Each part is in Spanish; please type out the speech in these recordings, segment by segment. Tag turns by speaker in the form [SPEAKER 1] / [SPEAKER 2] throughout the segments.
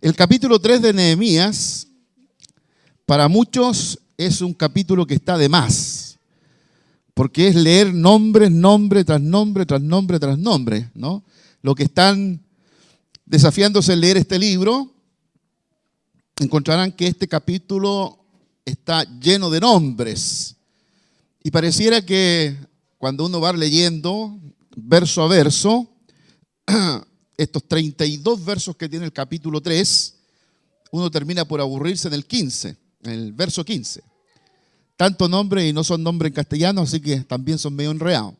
[SPEAKER 1] El capítulo 3 de Nehemías, para muchos es un capítulo que está de más, porque es leer nombre tras nombre, tras nombre, tras nombre, ¿no? Los que están desafiándose en leer este libro, encontrarán que este capítulo está lleno de nombres. Y pareciera que cuando uno va leyendo verso a verso, estos 32 versos que tiene el capítulo 3, uno termina por aburrirse en el 15, en el verso 15. Tanto nombre y no son nombres en castellano, así que también son medio enredados.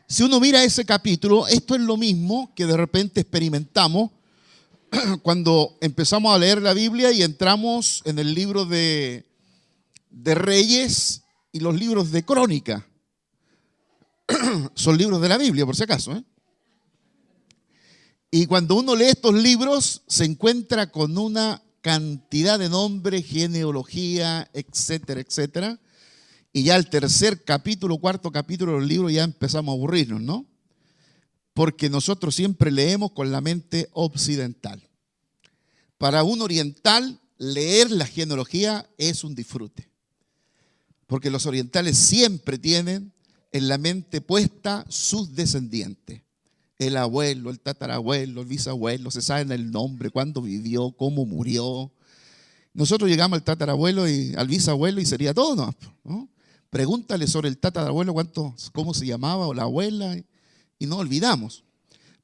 [SPEAKER 1] Si uno mira ese capítulo, esto es lo mismo que de repente experimentamos cuando empezamos a leer la Biblia y entramos en el libro de Reyes y los libros de Crónica. Son libros de la Biblia, por si acaso, ¿eh? Y cuando uno lee estos libros, se encuentra con una cantidad de nombres, genealogía, etcétera, etcétera. Y ya el tercer capítulo, cuarto capítulo del libro ya empezamos a aburrirnos, ¿no? Porque nosotros siempre leemos con la mente occidental. Para un oriental, leer la genealogía es un disfrute. Porque los orientales siempre tienen en la mente puesta sus descendientes. El abuelo, el tatarabuelo, el bisabuelo, se saben el nombre, cuándo vivió, cómo murió. Nosotros llegamos al tatarabuelo y al bisabuelo y sería todo, ¿no? Pregúntale sobre el tatarabuelo cómo se llamaba o la abuela y no olvidamos.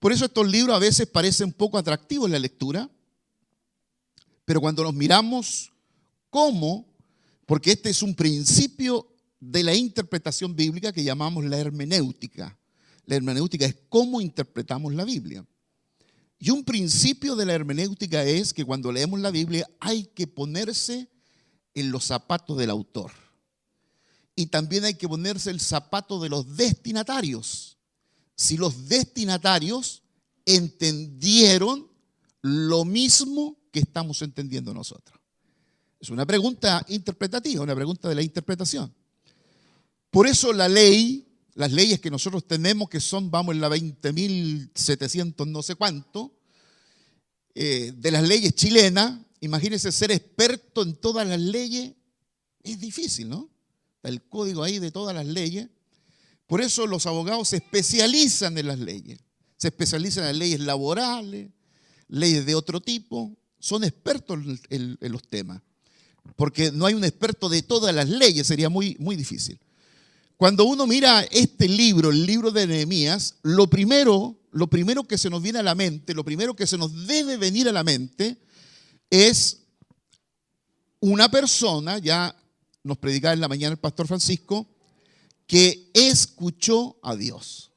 [SPEAKER 1] Por eso estos libros a veces parecen poco atractivos en la lectura, pero cuando los miramos, ¿cómo? Porque este es un principio de la interpretación bíblica que llamamos la hermenéutica. La hermenéutica es cómo interpretamos la Biblia. Y un principio de la hermenéutica es que cuando leemos la Biblia hay que ponerse en los zapatos del autor. Y también hay que ponerse el zapato de los destinatarios. Si los destinatarios entendieron lo mismo que estamos entendiendo nosotros. Es una pregunta interpretativa, una pregunta de la interpretación. Por eso la ley, las leyes que nosotros tenemos, que son, vamos, en la 20.700 no sé cuánto, de las leyes chilenas, imagínense ser experto en todas las leyes, es difícil, ¿no? Está el código ahí de todas las leyes. Por eso los abogados se especializan en las leyes. Se especializan en las leyes laborales, leyes de otro tipo. Son expertos en los temas. Porque no hay un experto de todas las leyes, sería muy, muy difícil. Cuando uno mira este libro, el libro de Nehemías, lo primero que se nos viene a la mente, lo primero que se nos debe venir a la mente es una persona, ya nos predicaba en la mañana el pastor Francisco, que escuchó a Dios.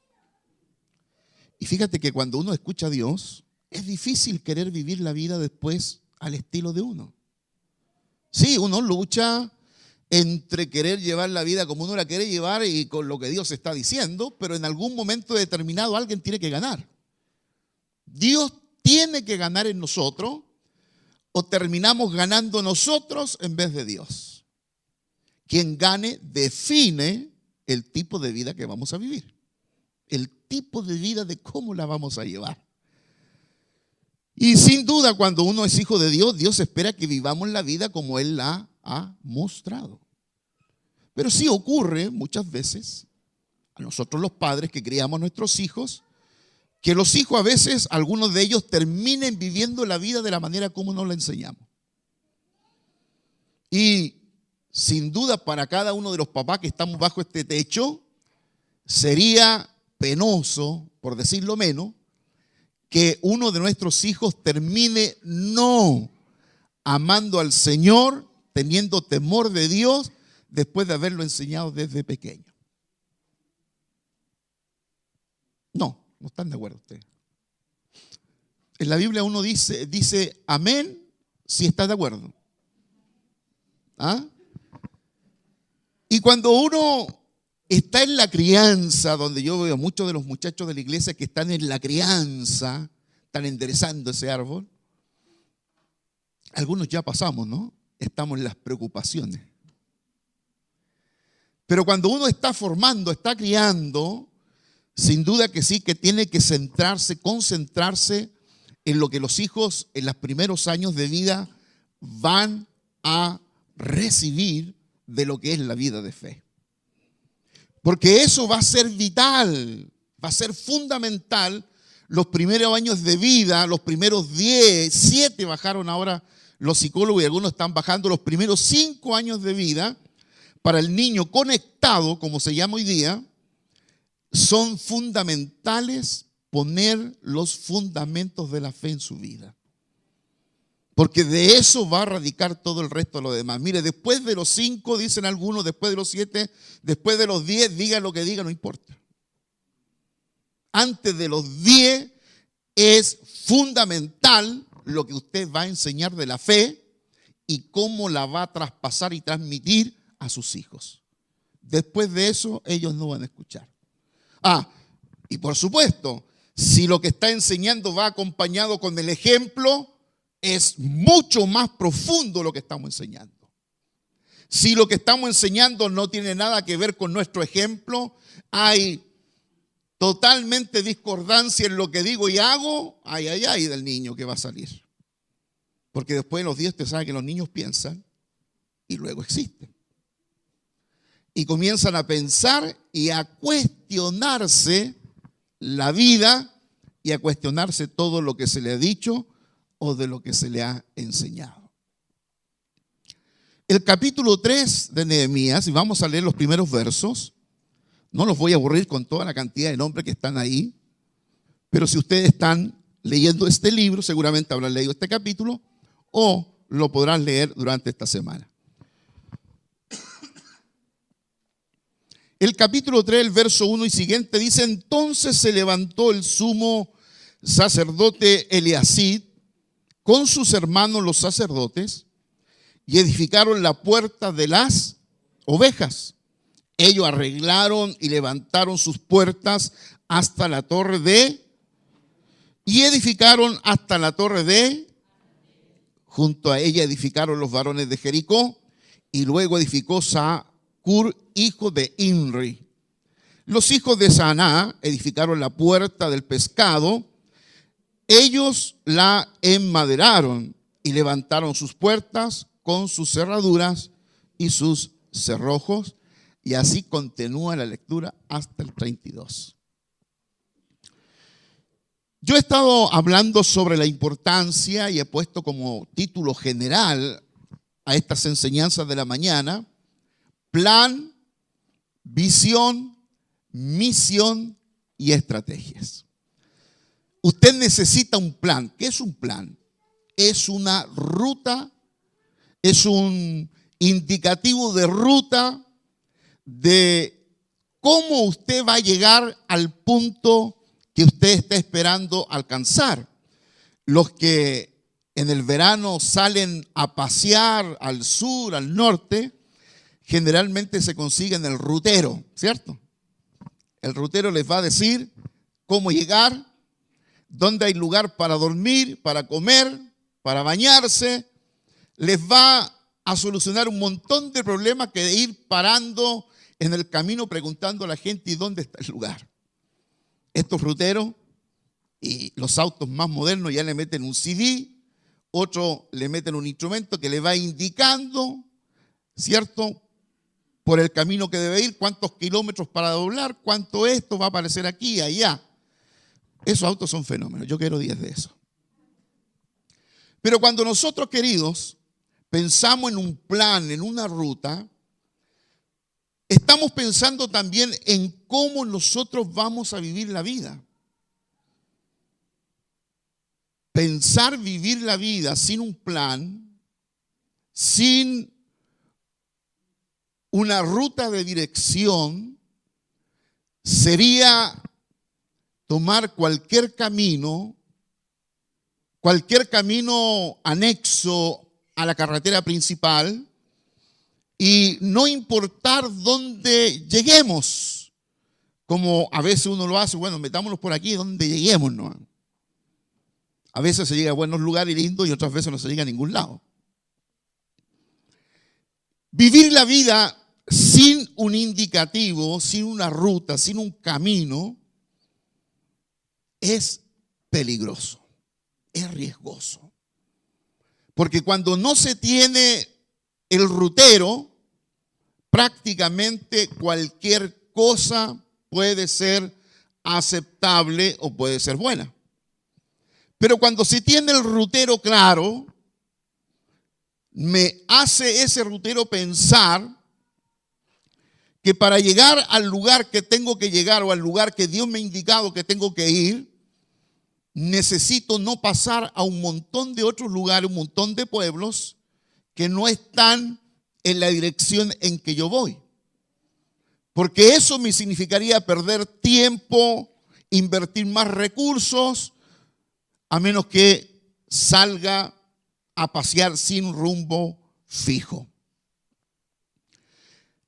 [SPEAKER 1] Y fíjate que cuando uno escucha a Dios, es difícil querer vivir la vida después al estilo de uno. Sí, uno lucha entre querer llevar la vida como uno la quiere llevar y con lo que Dios está diciendo, pero en algún momento determinado alguien tiene que ganar. Dios tiene que ganar en nosotros o terminamos ganando nosotros en vez de Dios. Quien gane define el tipo de vida que vamos a vivir, el tipo de vida de cómo la vamos a llevar. Y sin duda cuando uno es hijo de Dios, Dios espera que vivamos la vida como Él la ha mostrado. Pero sí ocurre muchas veces a nosotros los padres que criamos a nuestros hijos, que los hijos a veces, algunos de ellos terminen viviendo la vida de la manera como nos la enseñamos. Y sin duda para cada uno de los papás que estamos bajo este techo, sería penoso, por decirlo menos, que uno de nuestros hijos termine no amando al Señor, teniendo temor de Dios, después de haberlo enseñado desde pequeño. No están de acuerdo ustedes. En la Biblia uno dice amén si está de acuerdo. ¿Ah? Y cuando uno está en la crianza, donde yo veo muchos de los muchachos de la iglesia que están en la crianza, están enderezando ese árbol, algunos ya pasamos, ¿no? Estamos en las preocupaciones. Pero cuando uno está formando, está criando, sin duda que sí, que tiene que centrarse, concentrarse en lo que los hijos en los primeros años de vida van a recibir de lo que es la vida de fe. Porque eso va a ser vital, va a ser fundamental. Los primeros años de vida, los primeros 10, 7 bajaron ahora los psicólogos y algunos están bajando, los primeros 5 años de vida para el niño conectado, como se llama hoy día, son fundamentales poner los fundamentos de la fe en su vida. Porque de eso va a radicar todo el resto de lo demás. Mire, después de los 5, dicen algunos, después de los 7, después de los 10, diga lo que diga, no importa. Antes de los 10 es fundamental lo que usted va a enseñar de la fe y cómo la va a traspasar y transmitir a sus hijos. Después de eso, ellos no van a escuchar. Y por supuesto, si lo que está enseñando va acompañado con el ejemplo, es mucho más profundo lo que estamos enseñando. Si lo que estamos enseñando no tiene nada que ver con nuestro ejemplo, hay totalmente discordancia en lo que digo y hago, ay del niño que va a salir. Porque después de los 10 usted sabe que los niños piensan y luego existen. Y comienzan a pensar y a cuestionarse la vida y a cuestionarse todo lo que se le ha dicho o de lo que se le ha enseñado. El capítulo 3 de Nehemías, y vamos a leer los primeros versos, no los voy a aburrir con toda la cantidad de nombres que están ahí, pero si ustedes están leyendo este libro, seguramente habrán leído este capítulo o lo podrán leer durante esta semana. El capítulo 3, el verso 1 y siguiente dice: entonces se levantó el sumo sacerdote Eliasib con sus hermanos los sacerdotes y edificaron la puerta de las ovejas. Ellos arreglaron y levantaron sus puertas hasta la torre y edificaron hasta la torre junto a ella edificaron los varones de Jericó, y luego edificó Zacur, hijo de Imri. Los hijos de Saná edificaron la puerta del pescado. Ellos la enmaderaron y levantaron sus puertas con sus cerraduras y sus cerrojos. Y así continúa la lectura hasta el 32. Yo he estado hablando sobre la importancia y he puesto como título general a estas enseñanzas de la mañana: plan, visión, misión y estrategias. Usted necesita un plan. ¿Qué es un plan? Es una ruta, es un indicativo de ruta de cómo usted va a llegar al punto que usted está esperando alcanzar. Los que en el verano salen a pasear al sur, al norte, generalmente se consiguen el rutero, ¿cierto? El rutero les va a decir cómo llegar, dónde hay lugar para dormir, para comer, para bañarse. Les va a solucionar un montón de problemas que de ir parando en el camino preguntando a la gente ¿y dónde está el lugar? Estos ruteros y los autos más modernos ya le meten un CD, otro le meten un instrumento que le va indicando, ¿cierto?, por el camino que debe ir, cuántos kilómetros para doblar, cuánto esto va a aparecer aquí y allá. Esos autos son fenómenos, yo quiero 10 de esos. Pero cuando nosotros, queridos, pensamos en un plan, en una ruta, estamos pensando también en cómo nosotros vamos a vivir la vida. Pensar vivir la vida sin un plan, sin una ruta de dirección, sería tomar cualquier camino anexo a la carretera principal y no importar dónde lleguemos, como a veces uno lo hace, bueno, metámonos por aquí donde lleguemos, ¿no? A veces se llega a buenos lugares lindos y otras veces no se llega a ningún lado. Vivir la vida sin un indicativo, sin una ruta, sin un camino, es peligroso. es riesgoso. Porque cuando no se tiene el rutero, prácticamente cualquier cosa puede ser aceptable o puede ser buena. Pero cuando se tiene el rutero claro, me hace ese rutero pensar que para llegar al lugar que tengo que llegar o al lugar que Dios me ha indicado que tengo que ir, necesito no pasar a un montón de otros lugares, un montón de pueblos que no están en la dirección en que yo voy. Porque eso me significaría perder tiempo, invertir más recursos, a menos que salga a pasear sin rumbo fijo.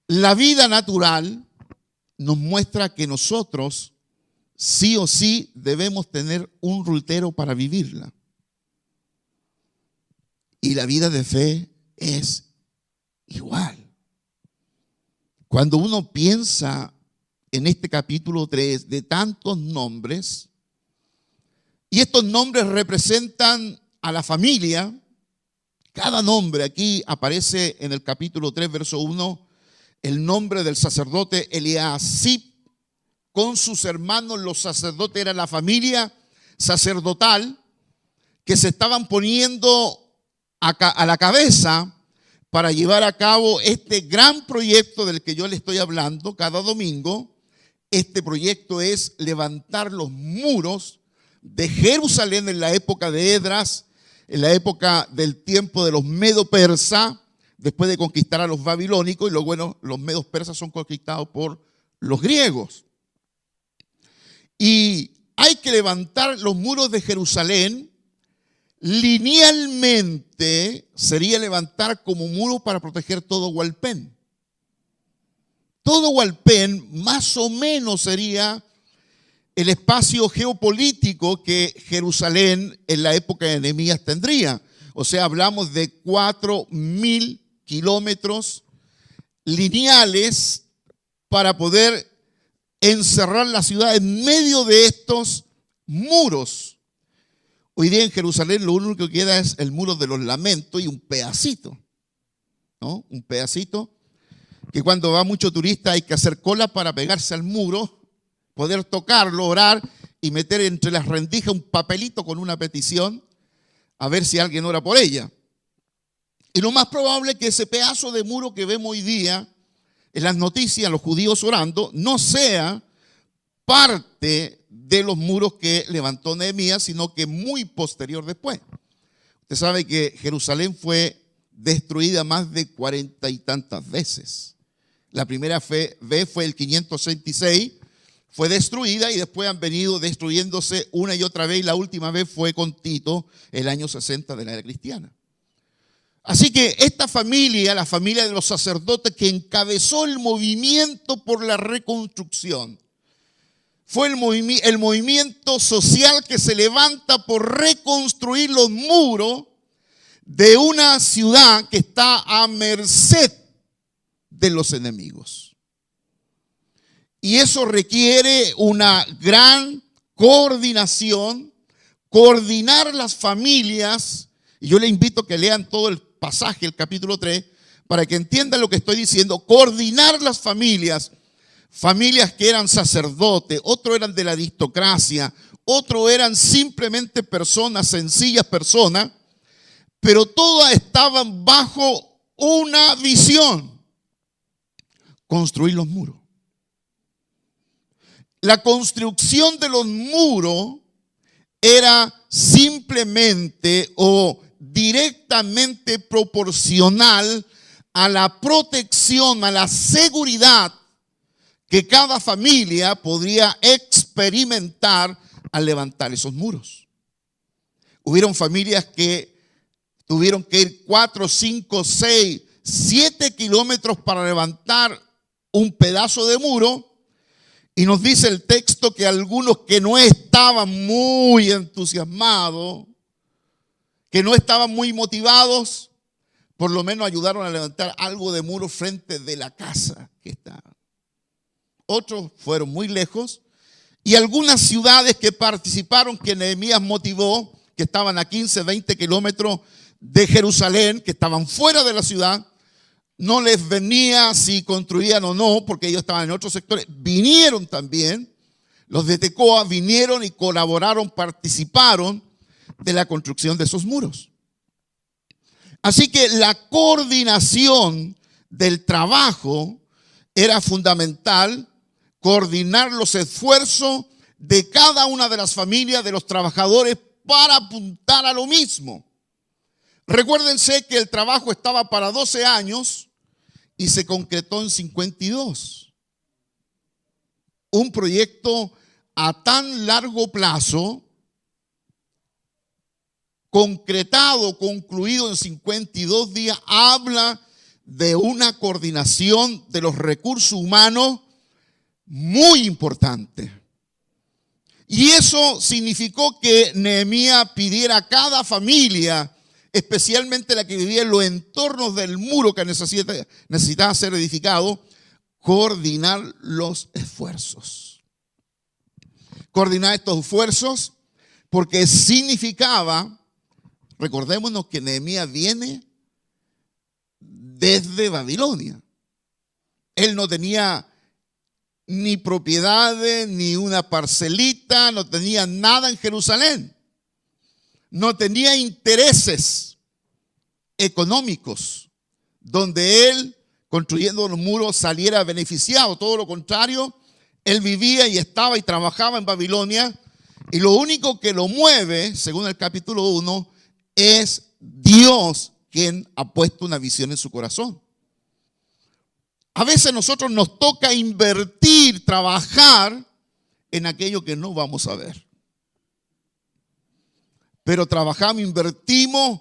[SPEAKER 1] La vida natural nos muestra que nosotros sí o sí debemos tener un rutero para vivirla. Y la vida de fe es igual. Cuando uno piensa en este capítulo 3 de tantos nombres, y estos nombres representan a la familia, cada nombre aquí aparece en el capítulo 3, verso 1, el nombre del sacerdote Eliasib con sus hermanos, los sacerdotes, era la familia sacerdotal que se estaban poniendo a la cabeza para llevar a cabo este gran proyecto del que yo le estoy hablando cada domingo. Este proyecto es levantar los muros de Jerusalén en la época de Esdras, en la época del tiempo de los medo-persas, después de conquistar a los babilónicos, y luego, bueno, los medos persas son conquistados por los griegos. Y hay que levantar los muros de Jerusalén. Linealmente sería levantar como muro para proteger todo Hualpén. Todo Hualpén más o menos sería el espacio geopolítico que Jerusalén en la época de Nehemías tendría. O sea, hablamos de 4.000 kilómetros lineales para poder encerrar la ciudad en medio de estos muros. Hoy día en Jerusalén lo único que queda es el muro de los lamentos y un pedacito, ¿no? Un pedacito que cuando va mucho turista hay que hacer cola para pegarse al muro, poder tocarlo, orar y meter entre las rendijas un papelito con una petición a ver si alguien ora por ella. Y lo más probable es que ese pedazo de muro que vemos hoy día en las noticias, los judíos orando, no sea parte de los muros que levantó Nehemías, sino que muy posterior después. Usted sabe que Jerusalén fue destruida más de 40 y tantas veces. La primera vez fue el 566, fue destruida y después han venido destruyéndose una y otra vez, y la última vez fue con Tito, el año 60 de la era cristiana. Así que esta familia, la familia de los sacerdotes que encabezó el movimiento por la reconstrucción, fue el movimiento social que se levanta por reconstruir los muros de una ciudad que está a merced de los enemigos. Y eso requiere una gran coordinación, coordinar las familias. Y yo le invito a que lean todo el pasaje, el capítulo 3, para que entiendan lo que estoy diciendo. Coordinar las familias. Familias que eran sacerdotes, otros eran de la aristocracia, otros eran simplemente personas, sencillas personas, pero todas estaban bajo una visión: construir los muros. La construcción de los muros era simplemente o directamente proporcional a la protección, a la seguridad que cada familia podría experimentar al levantar esos muros. Hubieron familias que tuvieron que ir 4, 5, 6, 7 kilómetros para levantar un pedazo de muro. Y nos dice el texto que algunos que no estaban muy entusiasmados, que no estaban muy motivados, por lo menos ayudaron a levantar algo de muro frente de la casa que estaba. Otros fueron muy lejos, y algunas ciudades que participaron, que Nehemías motivó, que estaban a 15, 20 kilómetros de Jerusalén, que estaban fuera de la ciudad. No les venía si construían o no, porque ellos estaban en otros sectores. Vinieron también, los de Tecoa vinieron y colaboraron, participaron de la construcción de esos muros. Así que la coordinación del trabajo era fundamental, coordinar los esfuerzos de cada una de las familias de los trabajadores para apuntar a lo mismo. Recuérdense que el trabajo estaba para 12 años y se concretó en 52. Un proyecto a tan largo plazo, concretado, concluido en 52 días, habla de una coordinación de los recursos humanos muy importante. Y eso significó que Nehemías pidiera a cada familia, especialmente la que vivía en los entornos del muro que necesitaba ser edificado, coordinar los esfuerzos. Coordinar estos esfuerzos porque significaba, recordémonos que Nehemías viene desde Babilonia. Él no tenía ni propiedades, ni una parcelita, no tenía nada en Jerusalén. No tenía intereses económicos donde él, construyendo los muros, saliera beneficiado. Todo lo contrario, él vivía y estaba y trabajaba en Babilonia, y lo único que lo mueve, según el capítulo 1, es Dios quien ha puesto una visión en su corazón. A veces nosotros nos toca invertir, trabajar en aquello que no vamos a ver. Pero trabajamos, invertimos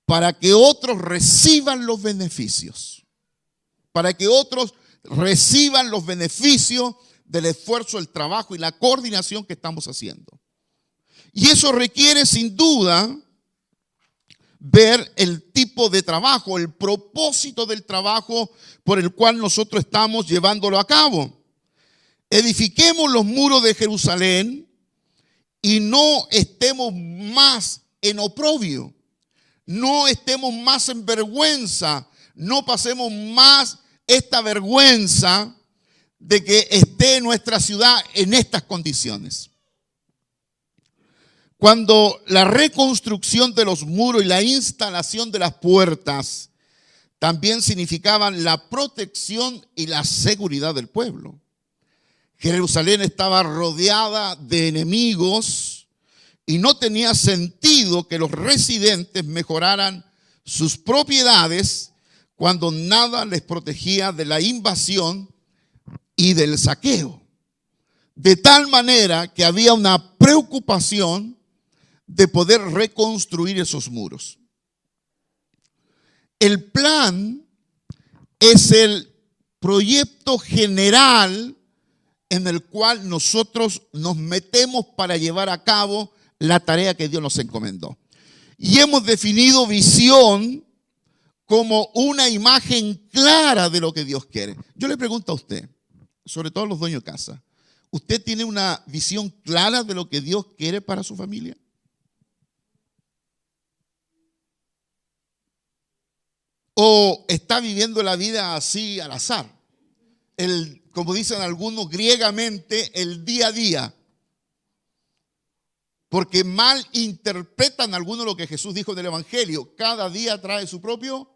[SPEAKER 1] para que otros reciban los beneficios. Para que otros reciban los beneficios del esfuerzo, el trabajo y la coordinación que estamos haciendo. Y eso requiere sin duda ver el tipo de trabajo, el propósito del trabajo por el cual nosotros estamos llevándolo a cabo. Edifiquemos los muros de Jerusalén y no estemos más en oprobio, no estemos más en vergüenza, no pasemos más esta vergüenza de que esté nuestra ciudad en estas condiciones. Cuando la reconstrucción de los muros y la instalación de las puertas también significaban la protección y la seguridad del pueblo. Jerusalén estaba rodeada de enemigos y no tenía sentido que los residentes mejoraran sus propiedades cuando nada les protegía de la invasión y del saqueo. De tal manera que había una preocupación de poder reconstruir esos muros. El plan es el proyecto general en el cual nosotros nos metemos para llevar a cabo la tarea que Dios nos encomendó. Y hemos definido visión como una imagen clara de lo que Dios quiere. Yo le pregunto a usted, sobre todo a los dueños de casa, ¿usted tiene una visión clara de lo que Dios quiere para su familia? ¿O está viviendo la vida así al azar? Como dicen algunos griegamente, el día a día. Porque mal interpretan algunos lo que Jesús dijo en el Evangelio. Cada día trae su propio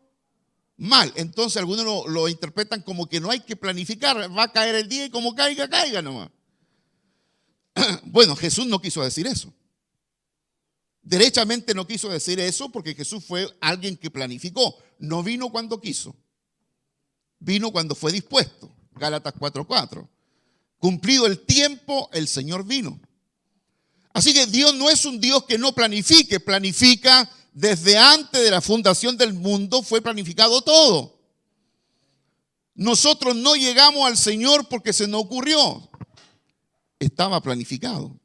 [SPEAKER 1] mal. Entonces algunos lo interpretan como que no hay que planificar. Va a caer el día y como caiga, caiga nomás. Bueno, Jesús no quiso decir eso. Derechamente no quiso decir eso porque Jesús fue alguien que planificó. No vino cuando quiso. Vino cuando fue dispuesto. Gálatas 4:4. Cumplido el tiempo, el Señor vino. Así que Dios no es un Dios que no planifique. Planifica desde antes de la fundación del mundo. Fue planificado todo. Nosotros no llegamos al Señor porque se nos ocurrió. Estaba planificado.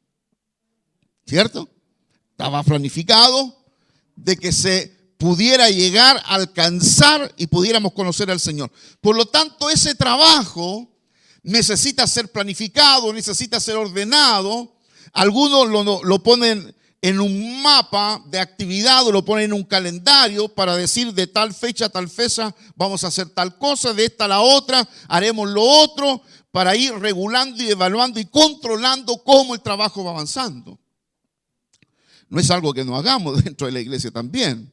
[SPEAKER 1] ¿Cierto? Estaba planificado de que se pudiera llegar a alcanzar y pudiéramos conocer al Señor. Por lo tanto, ese trabajo necesita ser planificado, necesita ser ordenado. Algunos lo ponen en un mapa de actividad o lo pone en un calendario para decir de tal fecha a tal fecha vamos a hacer tal cosa, de esta a la otra haremos lo otro, para ir regulando y evaluando y controlando cómo el trabajo va avanzando. No es algo que no hagamos dentro de la iglesia también.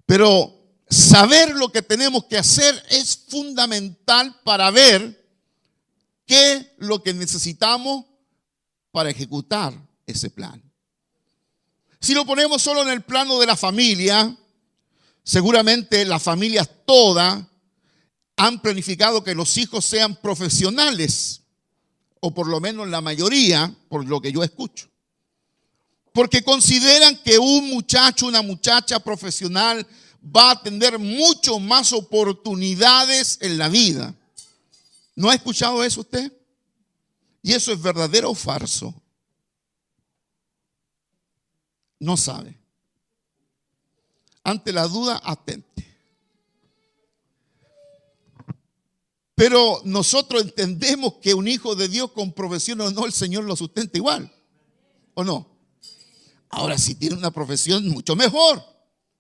[SPEAKER 1] Pero saber lo que tenemos que hacer es fundamental para ver qué es lo que necesitamos para ejecutar ese plan. Si lo ponemos solo en el plano de la familia, seguramente las familias todas han planificado que los hijos sean profesionales, o por lo menos la mayoría, por lo que yo escucho. Porque consideran que un muchacho, una muchacha profesional va a tener mucho más oportunidades en la vida. ¿No ha escuchado eso usted? ¿Y eso es verdadero o falso? No sabe. Ante la duda, atente. Pero nosotros entendemos que un hijo de Dios con profesión o no, el Señor lo sustenta igual. ¿O no? Ahora, si tiene una profesión, mucho mejor.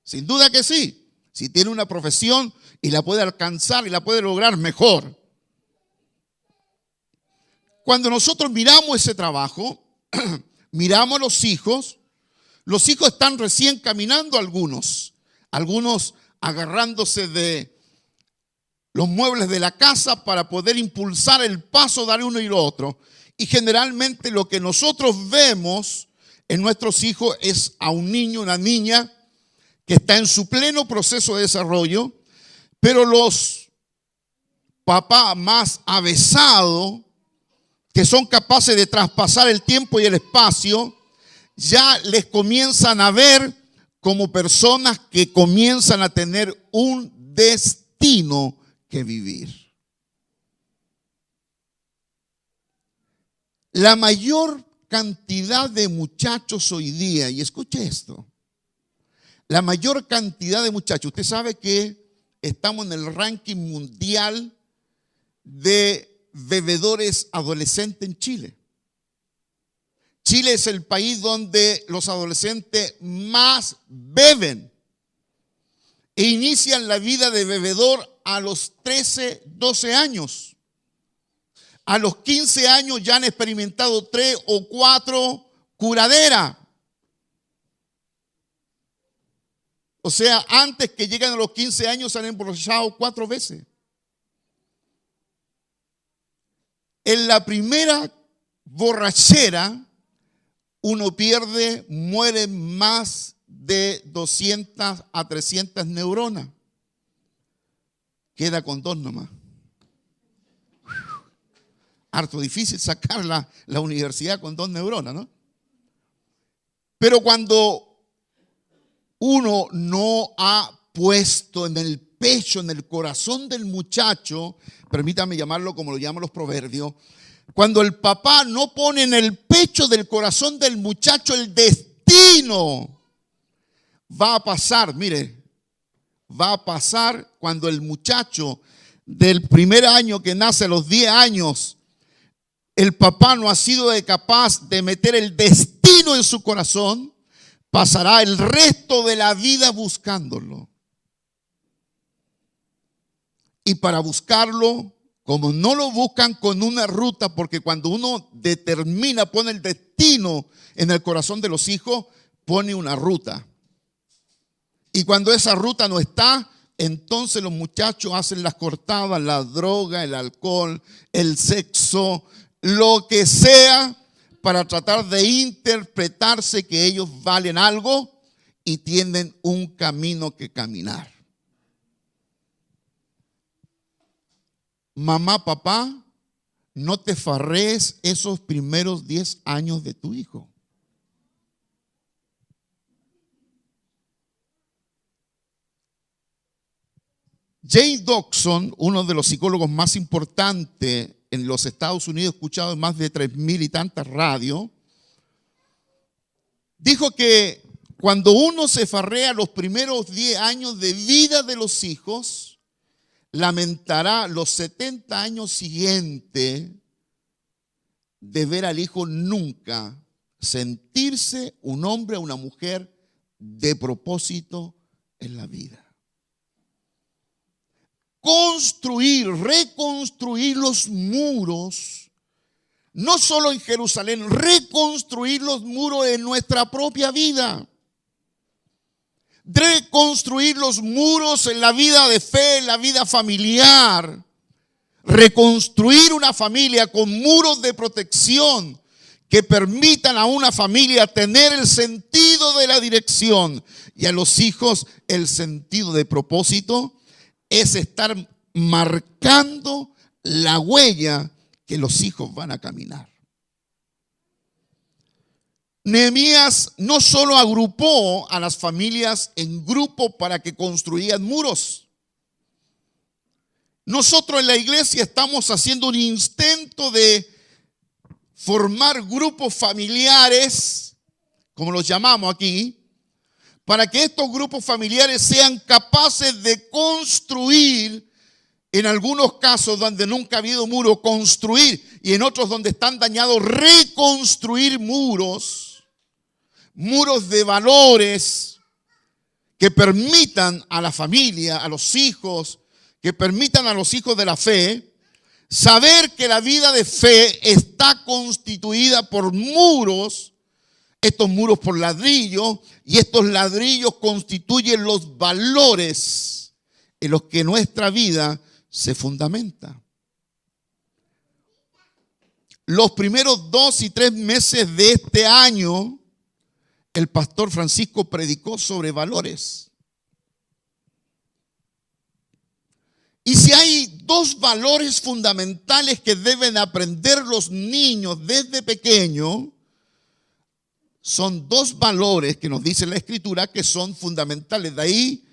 [SPEAKER 1] Sin duda que sí. Si tiene una profesión y la puede alcanzar y la puede lograr, mejor. Cuando nosotros miramos ese trabajo, miramos a los hijos están recién caminando algunos agarrándose de los muebles de la casa para poder impulsar el paso, dar uno y lo otro. Y generalmente lo que nosotros vemos en nuestros hijos es a un niño, una niña que está en su pleno proceso de desarrollo, pero los papás más avesados, que son capaces de traspasar el tiempo y el espacio, ya les comienzan a ver como personas que comienzan a tener un destino que vivir. La mayor cantidad de muchachos hoy día, y escuche esto, la mayor cantidad de muchachos, usted sabe que estamos en el ranking mundial de bebedores adolescentes en Chile. Chile es el país donde los adolescentes más beben e inician la vida de bebedor a los 13, 12 años. A los 15 años ya han experimentado 3 o 4 curaderas. O sea, antes que lleguen a los 15 años se han emborrachado 4 veces. En la primera borrachera, uno muere más de 200 a 300 neuronas. Queda con 2 nomás. Harto difícil sacar la universidad con 2 neuronas, ¿no? Pero cuando uno no ha puesto en el pecho, en el corazón del muchacho, permítame llamarlo como lo llaman los proverbios, cuando el papá no pone en el pecho del corazón del muchacho el destino, va a pasar, mire, va a pasar cuando el muchacho del primer año que nace a los 10 años, el papá no ha sido capaz de meter el destino en su corazón, pasará el resto de la vida buscándolo. Y para buscarlo, como no lo buscan con una ruta, porque cuando uno determina, pone el destino en el corazón de los hijos, pone una ruta. Y cuando esa ruta no está, entonces los muchachos hacen las cortadas, la droga, el alcohol, el sexo, lo que sea, para tratar de interpretarse que ellos valen algo y tienen un camino que caminar. Mamá, papá, no te farrees esos primeros 10 años de tu hijo. Jay Dobson, uno de los psicólogos más importantes en los Estados Unidos, escuchado en más de 3,000 y tantas radios, dijo que cuando uno se farrea los primeros 10 años de vida de los hijos, lamentará los 70 años siguientes de ver al hijo nunca sentirse un hombre o una mujer de propósito en la vida. Construir, reconstruir los muros, no solo en Jerusalén, reconstruir los muros en nuestra propia vida. Reconstruir los muros en la vida de fe, en la vida familiar. Reconstruir una familia con muros de protección que permitan a una familia tener el sentido de la dirección y a los hijos el sentido de propósito, es estar marcando la huella que los hijos van a caminar. Nehemías no solo agrupó a las familias en grupo para que construían muros. Nosotros en la iglesia estamos haciendo un intento de formar grupos familiares, como los llamamos aquí, para que estos grupos familiares sean capaces de construir, en algunos casos donde nunca ha habido muro, construir, y en otros donde están dañados, reconstruir muros de valores que permitan a la familia, a los hijos, que permitan a los hijos de la fe, saber que la vida de fe está constituida por muros, estos muros por ladrillo, y estos ladrillos constituyen los valores en los que nuestra vida se fundamenta. Los primeros 2 y 3 meses de este año, el pastor Francisco predicó sobre valores. Y si hay 2 valores fundamentales que deben aprender los niños desde pequeños, son 2 valores que nos dice la Escritura que son fundamentales. De ahí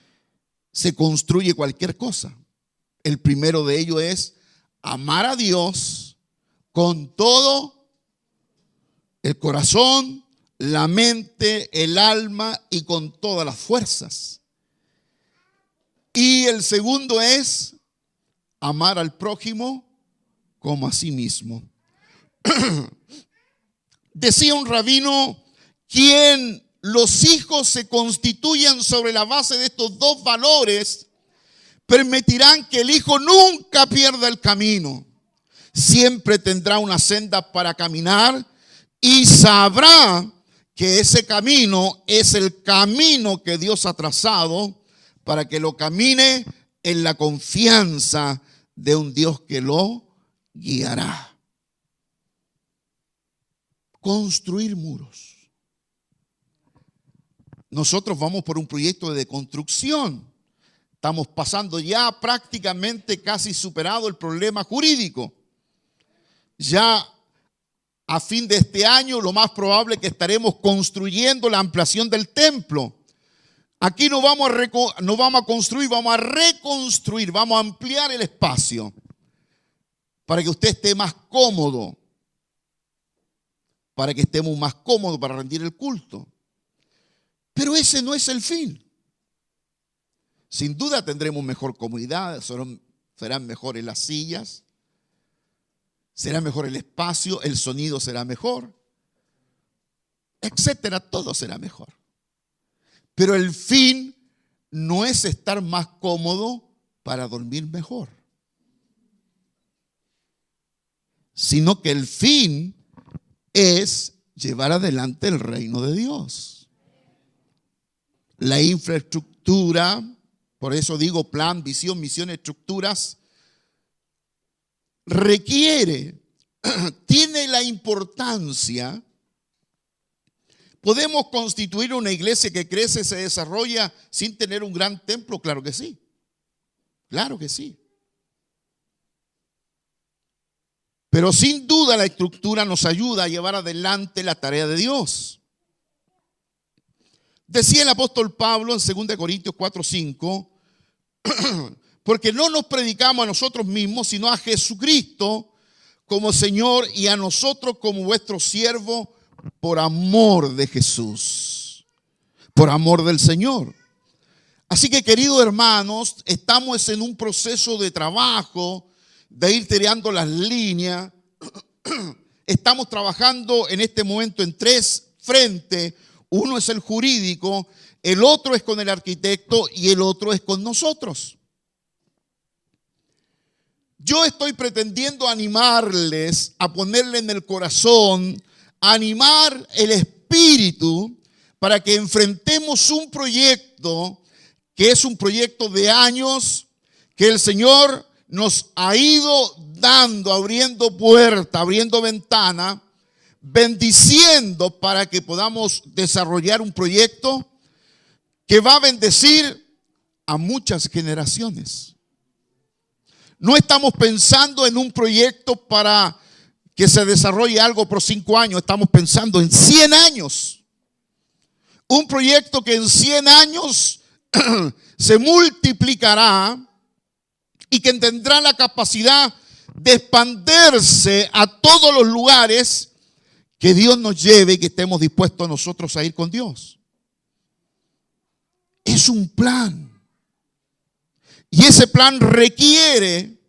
[SPEAKER 1] se construye cualquier cosa. El primero de ellos es amar a Dios con todo el corazón, la mente, el alma y con todas las fuerzas. Y el segundo es amar al prójimo como a sí mismo. Decía un rabino, quien los hijos se constituyan sobre la base de estos 2 valores, permitirán que el hijo nunca pierda el camino. Siempre tendrá una senda para caminar y sabrá que ese camino es el camino que Dios ha trazado para que lo camine en la confianza de un Dios que lo guiará. Construir muros. Nosotros vamos por un proyecto de construcción. Estamos pasando ya prácticamente casi superado el problema jurídico. Ya a fin de este año lo más probable es que estaremos construyendo la ampliación del templo. Aquí no vamos a construir, vamos a reconstruir, vamos a ampliar el espacio para que usted esté más cómodo, para que estemos más cómodos para rendir el culto. Pero ese no es el fin. Sin duda tendremos mejor comodidad, serán mejores las sillas, será mejor el espacio, el sonido será mejor, etcétera, todo será mejor. Pero el fin no es estar más cómodo para dormir mejor, sino que el fin es llevar adelante el reino de Dios. La infraestructura, por eso digo plan, visión, misión, estructuras, tiene la importancia. ¿Podemos constituir una iglesia que crece, se desarrolla sin tener un gran templo? Claro que sí. Claro que sí. Pero sin duda la estructura nos ayuda a llevar adelante la tarea de Dios. Decía el apóstol Pablo en 2 Corintios 4:5, porque no nos predicamos a nosotros mismos, sino a Jesucristo como Señor y a nosotros como vuestro siervo por amor de Jesús, por amor del Señor. Así que, queridos hermanos, estamos en un proceso de trabajo, de ir tirando las líneas. estamos trabajando en este momento en 3 frentes. Uno es el jurídico, el otro es con el arquitecto y el otro es con nosotros. Yo estoy pretendiendo animarles a ponerle en el corazón, animar el espíritu para que enfrentemos un proyecto que es un proyecto de años que el Señor nos ha ido dando, abriendo puerta, abriendo ventana, bendiciendo para que podamos desarrollar un proyecto que va a bendecir a muchas generaciones. No estamos pensando en un proyecto para que se desarrolle algo por 5 años, estamos pensando en 100 años. Un proyecto que en 100 años se multiplicará y que tendrá la capacidad de expandirse a todos los lugares que Dios nos lleve y que estemos dispuestos nosotros a ir con Dios. Es un plan. Y ese plan requiere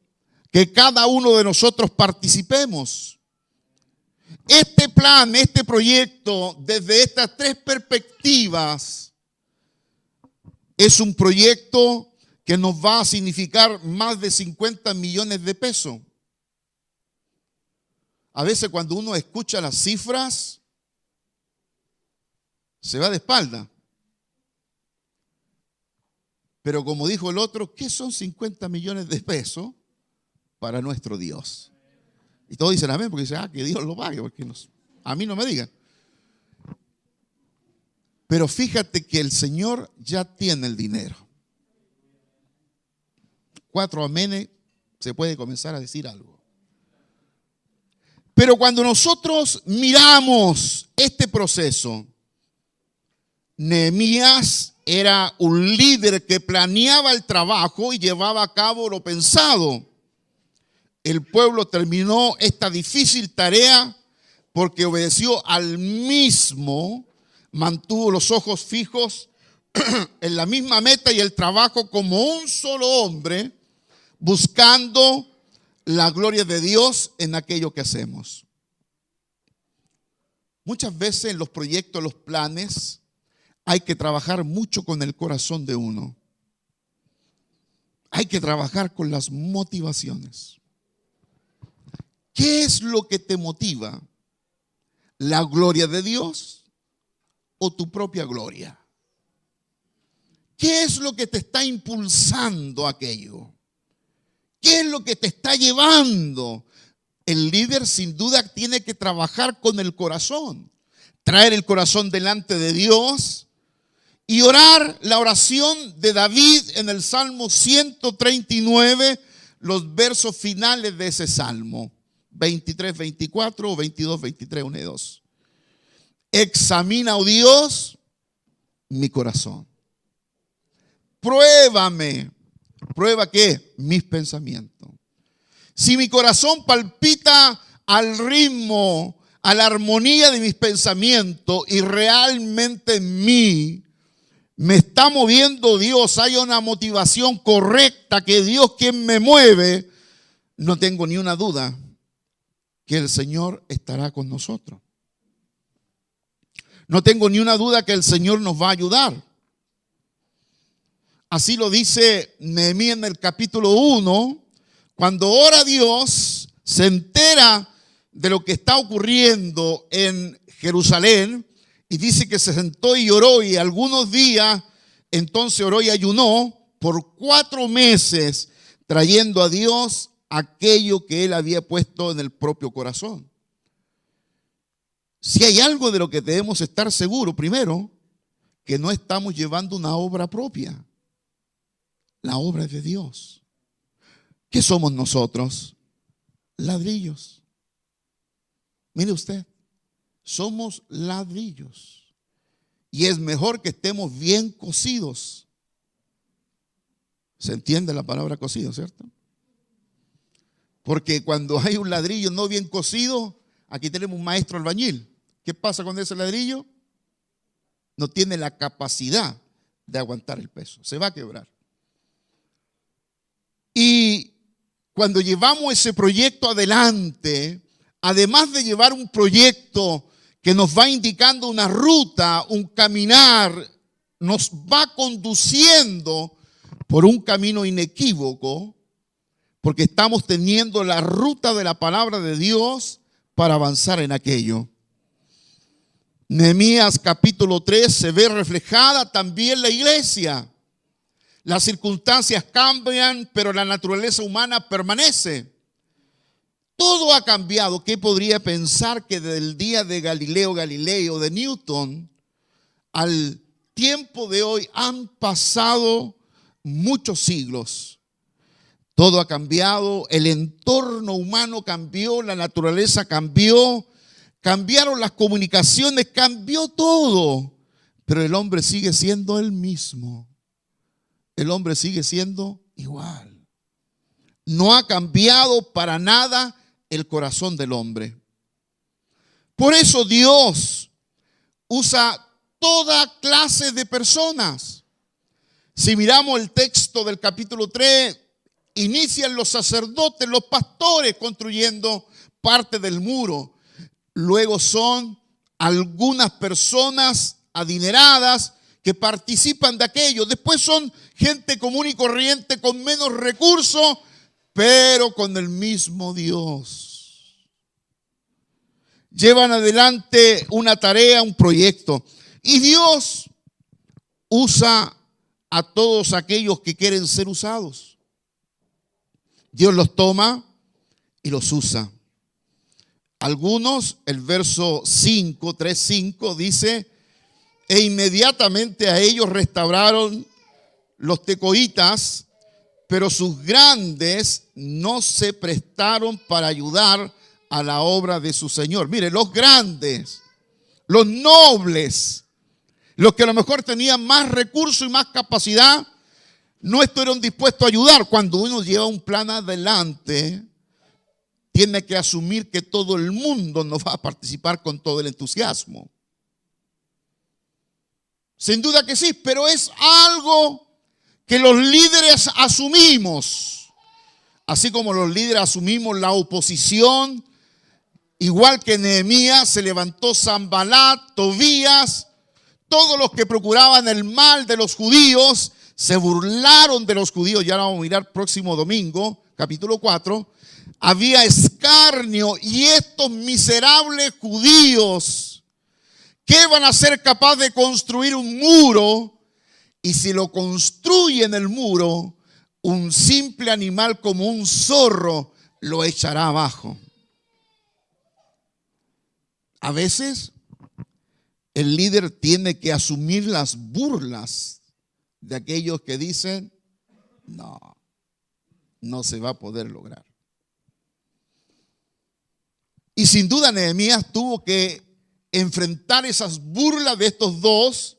[SPEAKER 1] que cada uno de nosotros participemos. Este plan, este proyecto, desde estas 3 perspectivas, es un proyecto que nos va a significar más de 50 millones de pesos. A veces cuando uno escucha las cifras, se va de espalda. Pero como dijo el otro, ¿qué son 50 millones de pesos para nuestro Dios? Y todos dicen amén, porque dicen, que Dios lo pague, porque a mí no me digan. Pero fíjate que el Señor ya tiene el dinero. 4 amenes, se puede comenzar a decir algo. Pero cuando nosotros miramos este proceso, Nehemías era un líder que planeaba el trabajo y llevaba a cabo lo pensado. El pueblo terminó esta difícil tarea porque obedeció al mismo, mantuvo los ojos fijos en la misma meta y el trabajo como un solo hombre, buscando la gloria de Dios en aquello que hacemos. Muchas veces en los proyectos, los planes, hay que trabajar mucho con el corazón de uno. Hay que trabajar con las motivaciones. ¿Qué es lo que te motiva? ¿La gloria de Dios o tu propia gloria? ¿Qué es lo que te está impulsando a aquello? ¿Qué es lo que te está llevando? El líder sin duda tiene que trabajar con el corazón, traer el corazón delante de Dios y orar la oración de David en el Salmo 139, los versos finales de ese Salmo, 23, 24 o 22, 23, 1 y 2. Examina, oh Dios, mi corazón. Pruébame. ¿Prueba qué? Mis pensamientos. Si mi corazón palpita al ritmo, a la armonía de mis pensamientos y realmente en mí me está moviendo Dios, hay una motivación correcta que Dios quien me mueve, no tengo ni una duda que el Señor estará con nosotros. No tengo ni una duda que el Señor nos va a ayudar. Así lo dice Nehemías en el capítulo 1, cuando ora a Dios, se entera de lo que está ocurriendo en Jerusalén y dice que se sentó y oró y algunos días, entonces oró y ayunó por 4 meses, trayendo a Dios aquello que él había puesto en el propio corazón. Si hay algo de lo que debemos estar seguros, primero, que no estamos llevando una obra propia. La obra de Dios. ¿Qué somos nosotros? Ladrillos. Mire usted, somos ladrillos. Y es mejor que estemos bien cocidos. ¿Se entiende la palabra cocido, cierto? Porque cuando hay un ladrillo no bien cocido, aquí tenemos un maestro albañil. ¿Qué pasa con ese ladrillo? No tiene la capacidad de aguantar el peso. Se va a quebrar. Y cuando llevamos ese proyecto adelante, además de llevar un proyecto que nos va indicando una ruta, un caminar, nos va conduciendo por un camino inequívoco, porque estamos teniendo la ruta de la palabra de Dios para avanzar en aquello. Nehemías capítulo 3 se ve reflejada también la iglesia. Las circunstancias cambian, pero la naturaleza humana permanece. Todo ha cambiado. ¿Qué podría pensar que desde el día de Galileo Galilei o de Newton al tiempo de hoy han pasado muchos siglos? Todo ha cambiado, el entorno humano cambió, la naturaleza cambió, cambiaron las comunicaciones, cambió todo. Pero el hombre sigue siendo el mismo. El hombre sigue siendo igual. No ha cambiado para nada el corazón del hombre. Por eso Dios usa toda clase de personas. Si miramos el texto del capítulo 3, inician los sacerdotes, los pastores construyendo parte del muro. Luego son algunas personas adineradas que participan de aquello. Después son gente común y corriente con menos recursos, pero con el mismo Dios. Llevan adelante una tarea, un proyecto. Y Dios usa a todos aquellos que quieren ser usados. Dios los toma y los usa. Algunos, el verso 5, 3:5 dice: e inmediatamente a ellos restauraron los tecoitas, pero sus grandes no se prestaron para ayudar a la obra de su Señor. Mire, los grandes, los nobles, los que a lo mejor tenían más recursos y más capacidad, no estuvieron dispuestos a ayudar. Cuando uno lleva un plan adelante, tiene que asumir que todo el mundo no va a participar con todo el entusiasmo. Sin duda que sí, pero es algo que los líderes asumimos. Así como los líderes asumimos la oposición, igual que Nehemías, se levantó Sanbalat, Tobías, todos los que procuraban el mal de los judíos, se burlaron de los judíos. Ya lo vamos a mirar próximo domingo, capítulo 4. Había escarnio, y estos miserables judíos, ¿qué van a ser capaces de construir un muro? Y si lo construyen el muro, un simple animal como un zorro lo echará abajo. A veces el líder tiene que asumir las burlas de aquellos que dicen: no se va a poder lograr. Y sin duda Nehemías tuvo que enfrentar esas burlas de estos dos,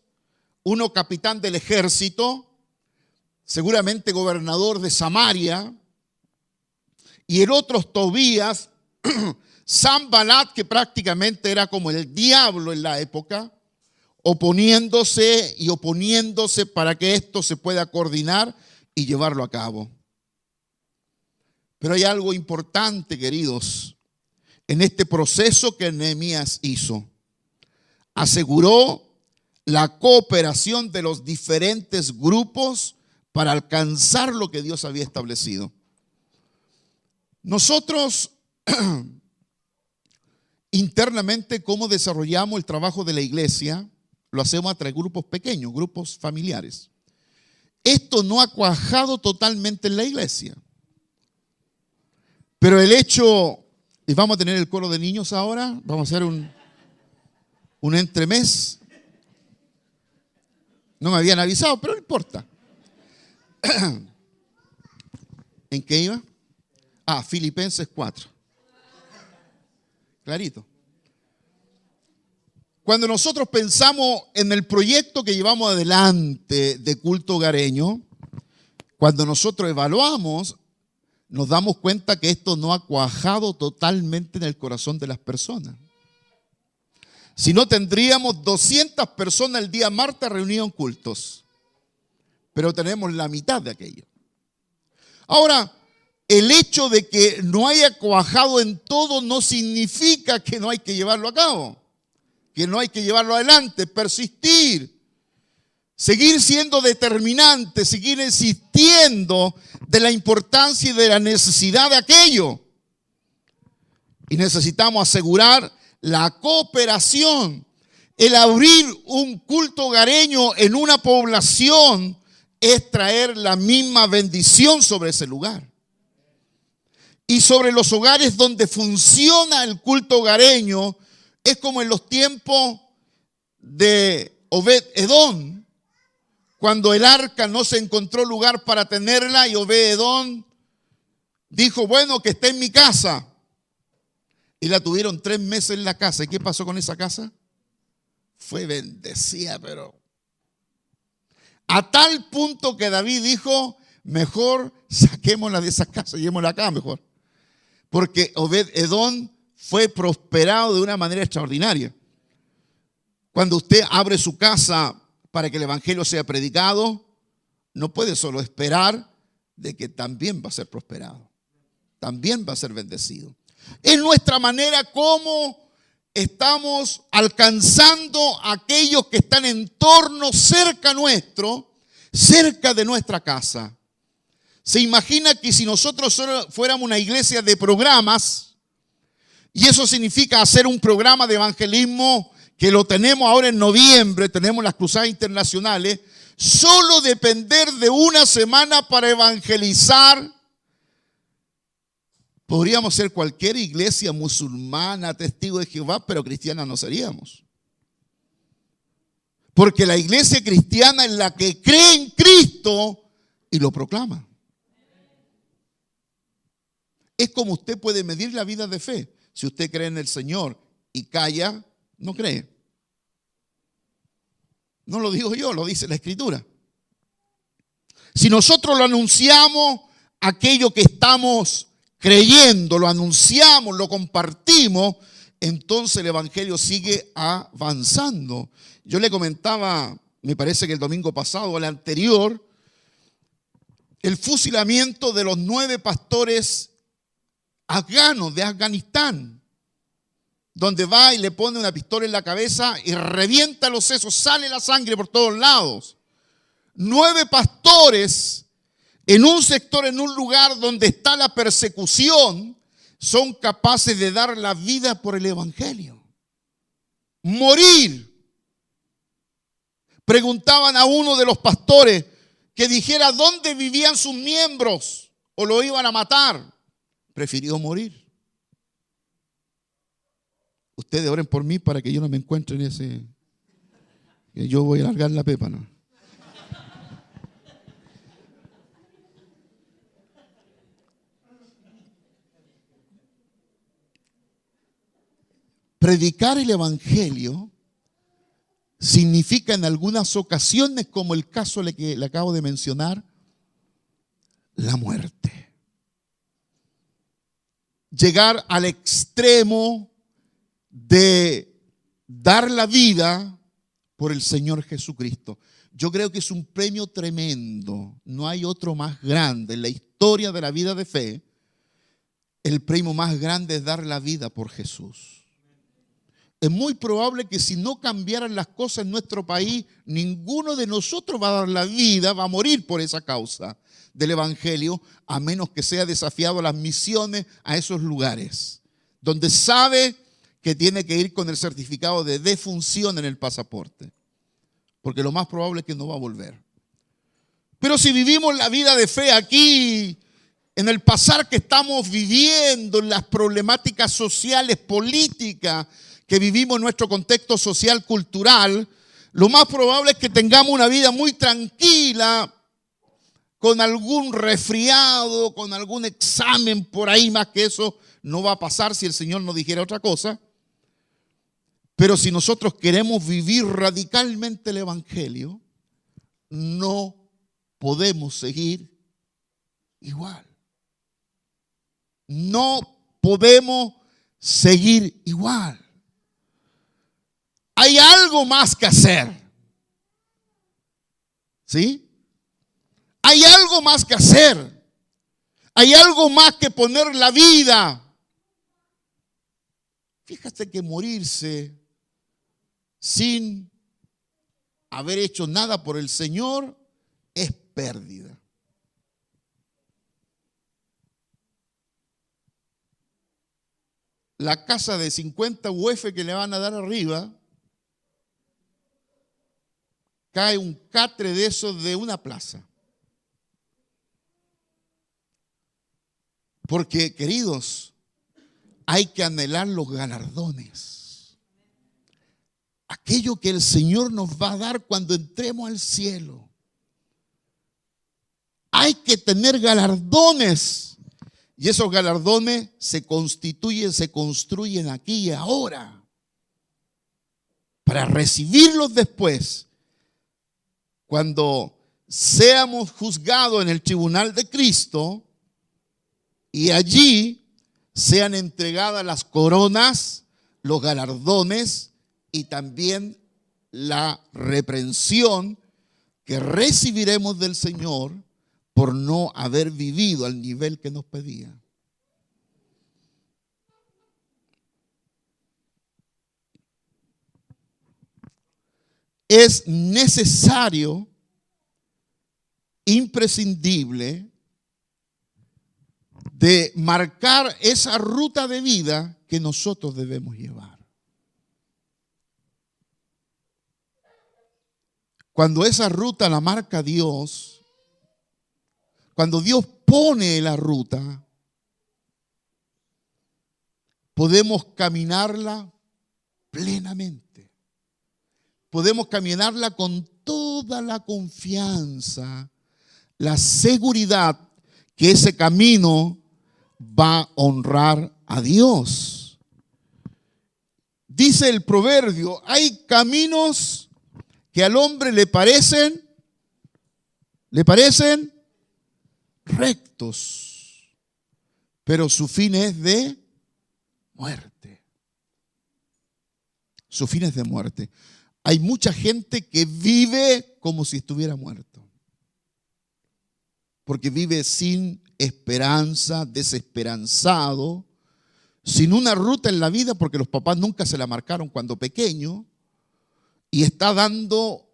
[SPEAKER 1] uno capitán del ejército, seguramente gobernador de Samaria, y el otro Tobías, Sanbalat, que prácticamente era como el diablo en la época, oponiéndose para que esto se pueda coordinar y llevarlo a cabo. Pero hay algo importante, queridos, en este proceso que Nehemías hizo. Aseguró la cooperación de los diferentes grupos para alcanzar lo que Dios había establecido. Nosotros internamente, ¿cómo desarrollamos el trabajo de la iglesia? Lo hacemos a través de grupos pequeños, grupos familiares. Esto no ha cuajado totalmente en la iglesia. Pero el hecho, y vamos a tener el coro de niños ahora, vamos a hacer un entremés. No me habían avisado, pero no importa. ¿En qué iba? Filipenses 4. Clarito. Cuando nosotros pensamos en el proyecto que llevamos adelante de culto hogareño, cuando nosotros evaluamos, nos damos cuenta que esto no ha cuajado totalmente en el corazón de las personas. Si no, tendríamos 200 personas el día martes reunidas en cultos, pero tenemos la mitad de aquello. Ahora, el hecho de que no haya cuajado en todo no significa que no hay que llevarlo a cabo, que no hay que llevarlo adelante, persistir, seguir siendo determinante, seguir insistiendo de la importancia y de la necesidad de aquello. Y necesitamos asegurar la cooperación. El abrir un culto hogareño en una población es traer la misma bendición sobre ese lugar. Y sobre los hogares donde funciona el culto hogareño, es como en los tiempos de Obed-Edom, cuando el arca no se encontró lugar para tenerla y Obed-Edom dijo, bueno, que esté en mi casa. Y la tuvieron 3 meses en la casa. ¿Y qué pasó con esa casa? Fue bendecida, pero a tal punto que David dijo, mejor saquémosla de esa casa y llevémosla acá mejor. Porque Obed-Edom fue prosperado de una manera extraordinaria. Cuando usted abre su casa para que el evangelio sea predicado, no puede solo esperar de que también va a ser prosperado. También va a ser bendecido. Es nuestra manera como estamos alcanzando a aquellos que están en torno cerca nuestro, cerca de nuestra casa. Se imagina que si nosotros fuéramos una iglesia de programas, y eso significa hacer un programa de evangelismo que lo tenemos ahora en noviembre, tenemos las cruzadas internacionales, solo depender de una semana para evangelizar, podríamos ser cualquier iglesia musulmana, testigo de Jehová, pero cristiana no seríamos. Porque la iglesia cristiana es la que cree en Cristo y lo proclama. Es como usted puede medir la vida de fe. Si usted cree en el Señor y calla, no cree. No lo digo yo, lo dice la Escritura. Si nosotros lo anunciamos, aquello que estamos creyendo, lo anunciamos, lo compartimos, entonces el evangelio sigue avanzando. Yo le comentaba, me parece que el domingo pasado o el anterior, el fusilamiento de los 9 pastores afganos de Afganistán, donde va y le pone una pistola en la cabeza y revienta los sesos, sale la sangre por todos lados. 9 pastores en un sector, en un lugar donde está la persecución, son capaces de dar la vida por el evangelio. Morir. Preguntaban a uno de los pastores que dijera dónde vivían sus miembros o lo iban a matar. Prefirió morir. Ustedes oren por mí para que yo no me encuentre en ese, que yo voy a largar la pepa, ¿no? Predicar el evangelio significa en algunas ocasiones, como el caso que le acabo de mencionar, la muerte. Llegar al extremo de dar la vida por el Señor Jesucristo. Yo creo que es un premio tremendo. No hay otro más grande en la historia de la vida de fe. El premio más grande es dar la vida por Jesús. Es muy probable que si no cambiaran las cosas en nuestro país, ninguno de nosotros va a dar la vida, va a morir por esa causa del evangelio, a menos que sea desafiado a las misiones a esos lugares, donde sabe que tiene que ir con el certificado de defunción en el pasaporte, porque lo más probable es que no va a volver. Pero si vivimos la vida de fe aquí, en el pasar que estamos viviendo, en las problemáticas sociales, políticas, que vivimos en nuestro contexto social, cultural, lo más probable es que tengamos una vida muy tranquila, con algún resfriado, con algún examen por ahí, más que eso no va a pasar si el Señor nos dijera otra cosa. Pero si nosotros queremos vivir radicalmente el evangelio, no podemos seguir igual. No podemos seguir igual. Hay algo más que hacer. ¿Sí? Hay algo más que hacer. Hay algo más que poner la vida. Fíjate que morirse sin haber hecho nada por el Señor es pérdida. La casa de 50 UF que le van a dar arriba, cae un catre de esos de una plaza. Porque, queridos, hay que anhelar los galardones. Aquello que el Señor nos va a dar cuando entremos al cielo. Hay que tener galardones. Y esos galardones se constituyen, se construyen aquí y ahora. Para recibirlos después. Cuando seamos juzgados en el tribunal de Cristo y allí sean entregadas las coronas, los galardones y también la reprensión que recibiremos del Señor por no haber vivido al nivel que nos pedía. Es necesario, imprescindible, de marcar esa ruta de vida que nosotros debemos llevar. Cuando esa ruta la marca Dios, cuando Dios pone la ruta, podemos caminarla plenamente. Podemos caminarla con toda la confianza, la seguridad que ese camino va a honrar a Dios. Dice el proverbio, hay caminos que al hombre le parecen rectos, pero su fin es de muerte. Su fin es de muerte. Hay mucha gente que vive como si estuviera muerto, porque vive sin esperanza, desesperanzado, sin una ruta en la vida, porque los papás nunca se la marcaron cuando pequeño, y está dando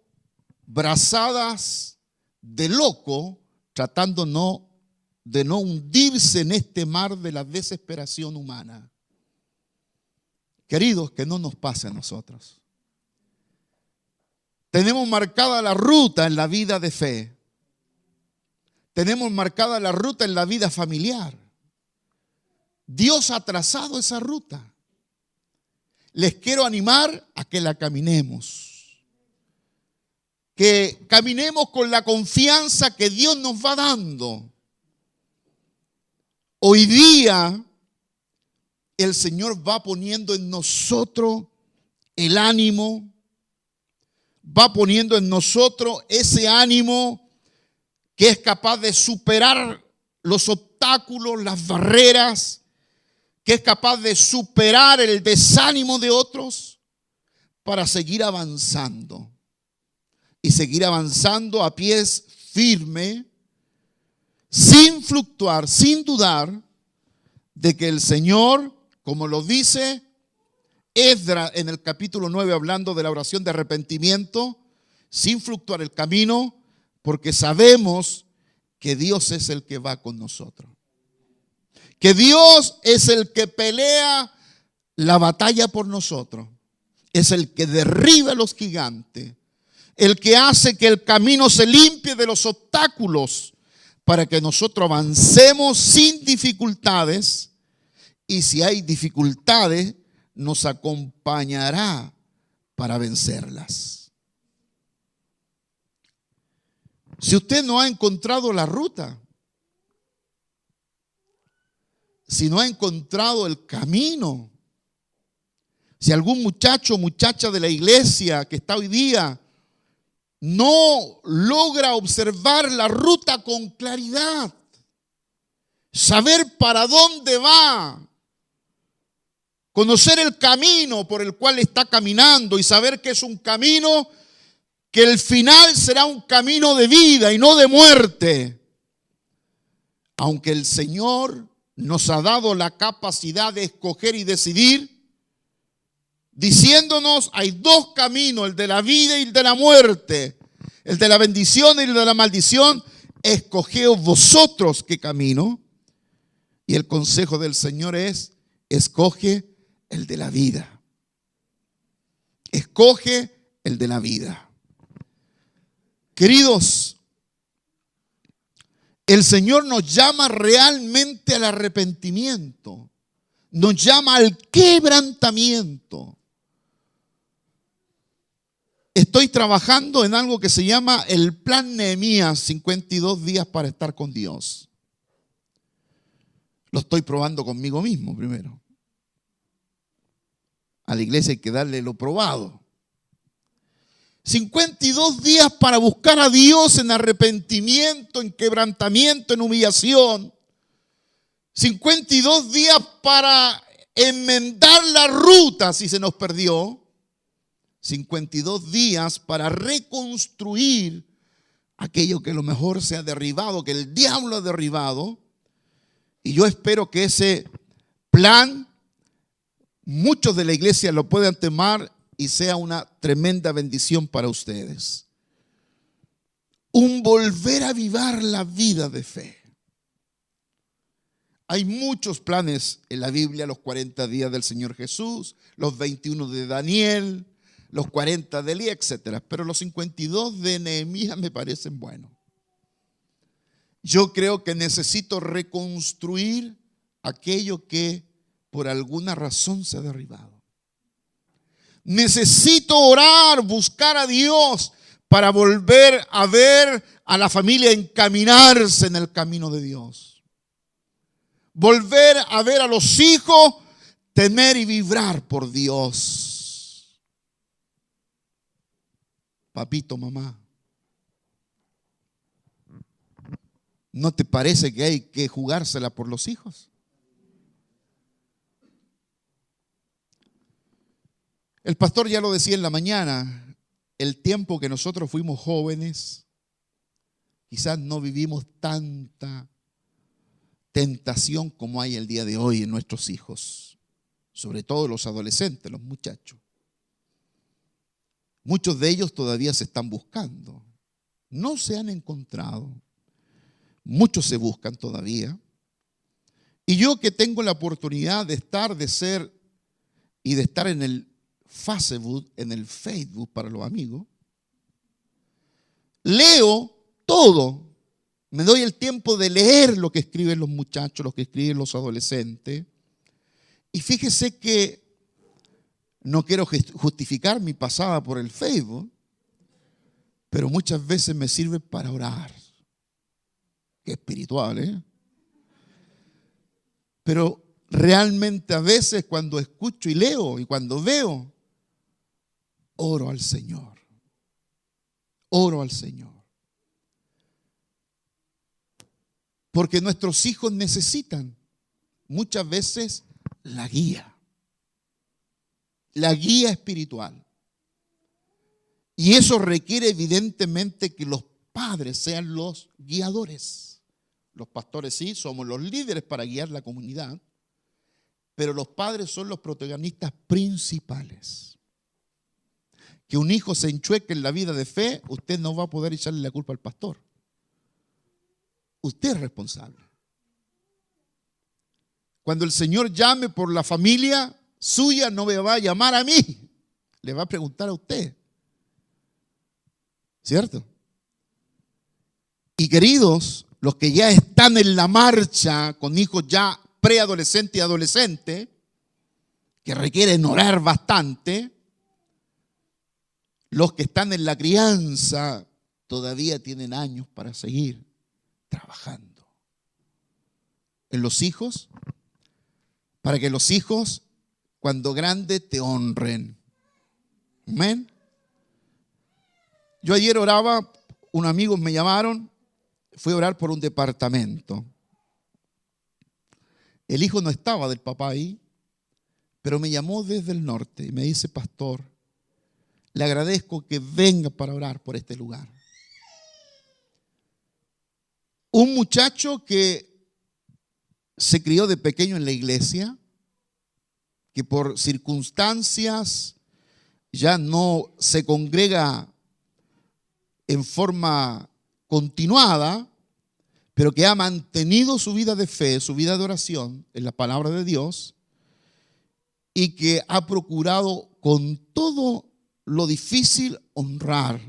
[SPEAKER 1] brazadas de loco, tratando de no hundirse en este mar de la desesperación humana. Queridos, que no nos pase a nosotros. Tenemos marcada la ruta en la vida de fe. Tenemos marcada la ruta en la vida familiar. Dios ha trazado esa ruta. Les quiero animar a que la caminemos. Que caminemos con la confianza que Dios nos va dando. Hoy día el Señor va poniendo en nosotros el ánimo, va poniendo en nosotros ese ánimo que es capaz de superar los obstáculos, las barreras, que es capaz de superar el desánimo de otros para seguir avanzando. Y seguir avanzando a pies firmes, sin fluctuar, sin dudar de que el Señor, como lo dice Esdras en el capítulo 9, hablando de la oración de arrepentimiento, sin fluctuar el camino, porque sabemos que Dios es el que va con nosotros. Que Dios es el que pelea la batalla por nosotros. Es el que derriba a los gigantes. El que hace que el camino se limpie de los obstáculos para que nosotros avancemos sin dificultades. Y si hay dificultades, nos acompañará para vencerlas. Si usted no ha encontrado la ruta, si no ha encontrado el camino, si algún muchacho o muchacha de la iglesia que está hoy día no logra observar la ruta con claridad, saber para dónde va, conocer el camino por el cual está caminando y saber que es un camino que el final será un camino de vida y no de muerte. aunque el Señor nos ha dado la capacidad de escoger y decidir, diciéndonos, hay dos caminos, el de la vida y el de la muerte, el de la bendición y el de la maldición, escogeos vosotros qué camino. Y el consejo del Señor es, escoge el de la vida. Escoge el de la vida. Queridos, el Señor nos llama realmente al arrepentimiento, nos llama al quebrantamiento. Estoy trabajando en algo que se llama el Plan Nehemías, 52 días para estar con Dios. Lo estoy probando conmigo mismo primero. A la iglesia hay que darle lo probado. 52 días para buscar a Dios en arrepentimiento, en quebrantamiento, en humillación. 52 días para enmendar la ruta si se nos perdió. 52 días para reconstruir aquello que a lo mejor se ha derribado, que el diablo ha derribado. Y yo espero que ese plan, muchos de la iglesia lo puedan tomar y sea una tremenda bendición para ustedes. Un volver a avivar la vida de fe. Hay muchos planes en la Biblia, los 40 días del Señor Jesús, los 21 de Daniel, los 40 de Elías, etc. Pero los 52 de Nehemías me parecen buenos. Yo creo que necesito reconstruir aquello que por alguna razón se ha derribado. Necesito orar, buscar a Dios para volver a ver a la familia encaminarse en el camino de Dios. Volver a ver a los hijos temer y vibrar por Dios. Papito, mamá, ¿no te parece que hay que jugársela por los hijos? El pastor ya lo decía en la mañana, el tiempo que nosotros fuimos jóvenes, quizás no vivimos tanta tentación como hay el día de hoy en nuestros hijos, sobre todo los adolescentes, los muchachos. Muchos de ellos todavía se están buscando, no se han encontrado, muchos se buscan todavía. Y yo que tengo la oportunidad de estar, de ser y de estar en el Facebook para los amigos, leo todo. Me doy el tiempo de leer lo que escriben los muchachos, lo que escriben los adolescentes. Y fíjese que no quiero justificar mi pasada por el Facebook, pero muchas veces me sirve para orar. Qué espiritual, ¿eh? Pero realmente a veces cuando escucho y leo y cuando veo, oro al Señor. Oro al Señor. Porque nuestros hijos necesitan muchas veces la guía espiritual. Y eso requiere evidentemente que los padres sean los guiadores. Los pastores sí, somos los líderes para guiar la comunidad, pero los padres son los protagonistas principales. Que un hijo se enchueque en la vida de fe, usted no va a poder echarle la culpa al pastor. Usted es responsable. Cuando el Señor llame por la familia suya, no me va a llamar a mí, le va a preguntar a usted. ¿Cierto? Y queridos, los que ya están en la marcha con hijos ya preadolescentes y adolescentes, que requieren orar bastante, los que están en la crianza todavía tienen años para seguir trabajando. En los hijos, para que los hijos cuando grandes te honren. Amén. Yo ayer oraba, unos amigos me llamaron, fui a orar por un departamento. El hijo no estaba del papá ahí, pero me llamó desde el norte y me dice: pastor, le agradezco que venga para orar por este lugar. Un muchacho que se crió de pequeño en la iglesia, que por circunstancias ya no se congrega en forma continuada, pero que ha mantenido su vida de fe, su vida de oración en la palabra de Dios, y que ha procurado con todo lo difícil honrar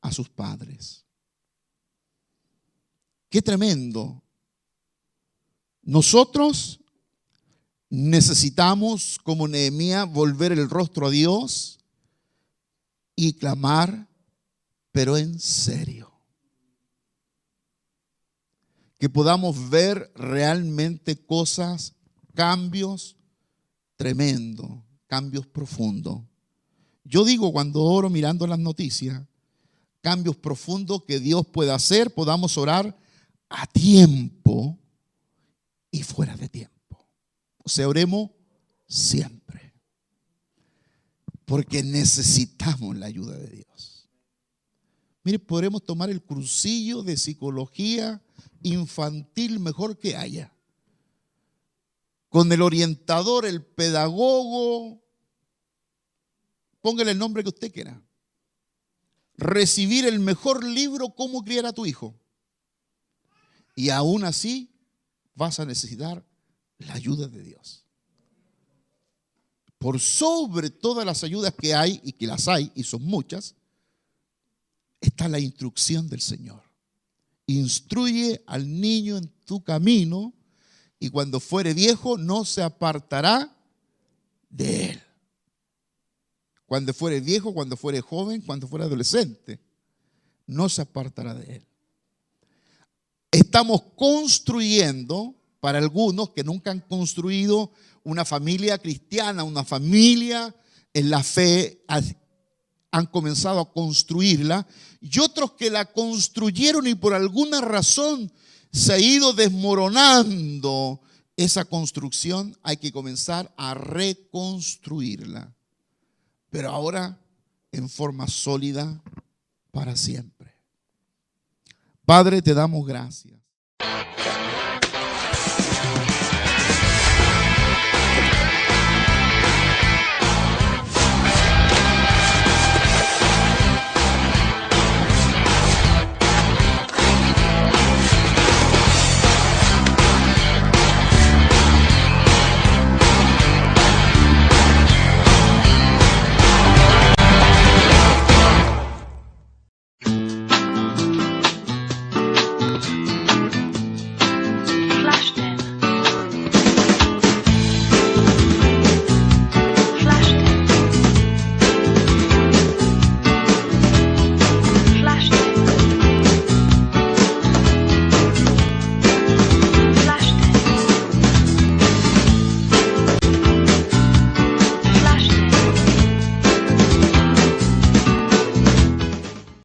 [SPEAKER 1] a sus padres. Qué tremendo. Nosotros necesitamos, como Nehemías, volver el rostro a Dios y clamar, pero en serio. Que podamos ver realmente cosas, cambios tremendos, cambios profundos. Yo digo, cuando oro mirando las noticias, cambios profundos que Dios pueda hacer, podamos orar a tiempo y fuera de tiempo. O sea, oremos siempre, porque necesitamos la ayuda de Dios. Mire, podremos tomar el cursillo de psicología infantil mejor que haya, con el orientador, el pedagogo, póngale el nombre que usted quiera. Recibir el mejor libro, cómo criar a tu hijo. Y aún así vas a necesitar la ayuda de Dios. Por sobre todas las ayudas que hay, y que las hay, y son muchas, está la instrucción del Señor. Instruye al niño en tu camino, y cuando fuere viejo no se apartará de él. Cuando fuere viejo, cuando fuere joven, cuando fuere adolescente, no se apartará de él. Estamos construyendo, para algunos que nunca han construido una familia cristiana, una familia en la fe, han comenzado a construirla, y otros que la construyeron y por alguna razón se ha ido desmoronando esa construcción, hay que comenzar a reconstruirla, pero ahora en forma sólida para siempre. Padre, te damos gracias.